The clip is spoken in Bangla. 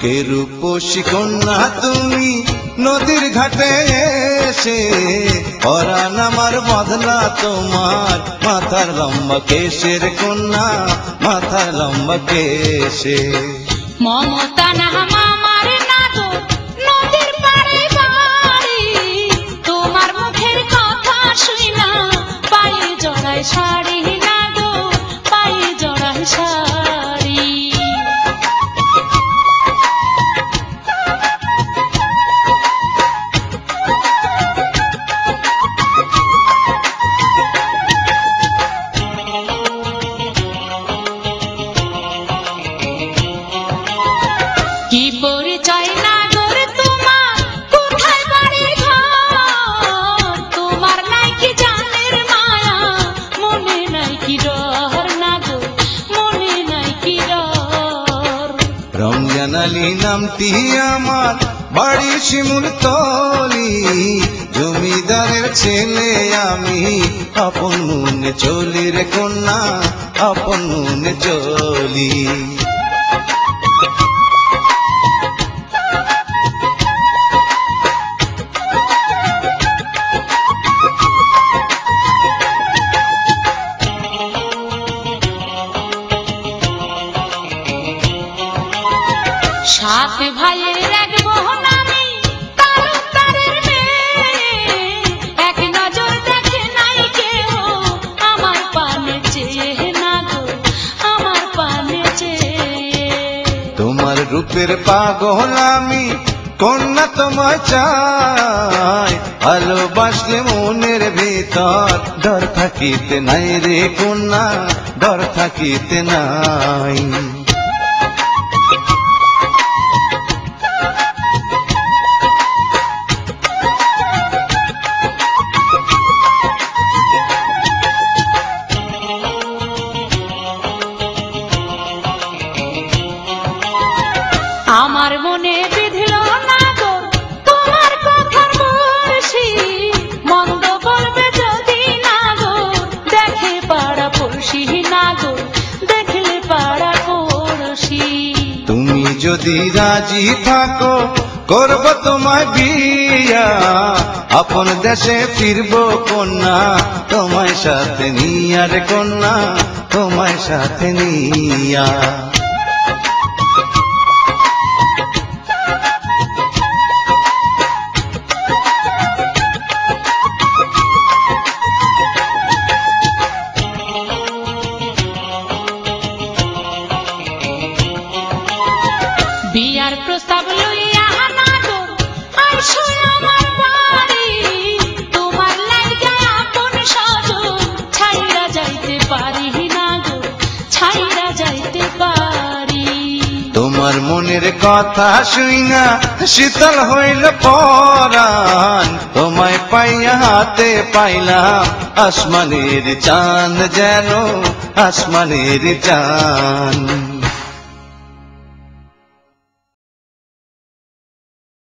কে রূপসী কন্যা তুমি নদীর ঘাটে এসে পরাণ আমার বদলা তোমার মাথার লম্বা কেশের কন্যা মাথার লম্বা কেশে মমতা না মামার নাদর নদীর পাড়ে বাড়ি তোমার মুখের কথা শুইনা পায়ে জড়ায় শাড়ি না গো পায়ে জড়ায় শাড়ি কি পরিচয় নাগর তোমার কোথায় বাড়ি ঘর তোমার নাই কি জানের মায়া মনে নাই কি ডর নাগর মনে নাই কি ডর রমজান আলী নামটি আমার বাড়ি শিমুলতলি জমিদারের ছেলে আমি আপন মনে চলি রে কন্যা আপন মনে চলি সাত ভাইয়ের এক বোন আমি তালুকদারের মেয়ে এক নজর দেখে নাই কেউ আমার পানে চেয়ে না গো আমার পানে চেয়ে তোমার রূপের পাগল আমি কন্যা তোমায় চাই ভালোবাসলে মনের ভিতর ডর থাকিতে নাই রে কন্যা ডর থাকিতে নাই আমার মনে বিধিল না গো তোমার কথার বর্ষি মন্দ বলবে যদি না গো দেখে পাড়া পড়শি না গো দেখলে পাড়া পড়শি তুমি যদি রাজি থাকো করব তোমায় বিয়া আপন দেশে ফিরবো কন্যা তোমায় সাথে নিয়া রে কন্যা তোমায় সাথে নিয়া বিয়ার প্রস্তাব লইয়া না গো আইসো আমার বাড়ি তোমার লাগা আপন সজন ছাইরা যাইতে পারি না গো ছাইরা যাইতে পারি তোমার মনের কথা শুইনা শীতল হইল পরাণ তোমায় পাইয়া হাতে পাইলাম আসমানের চাঁদ যেন আসমানের চাঁদ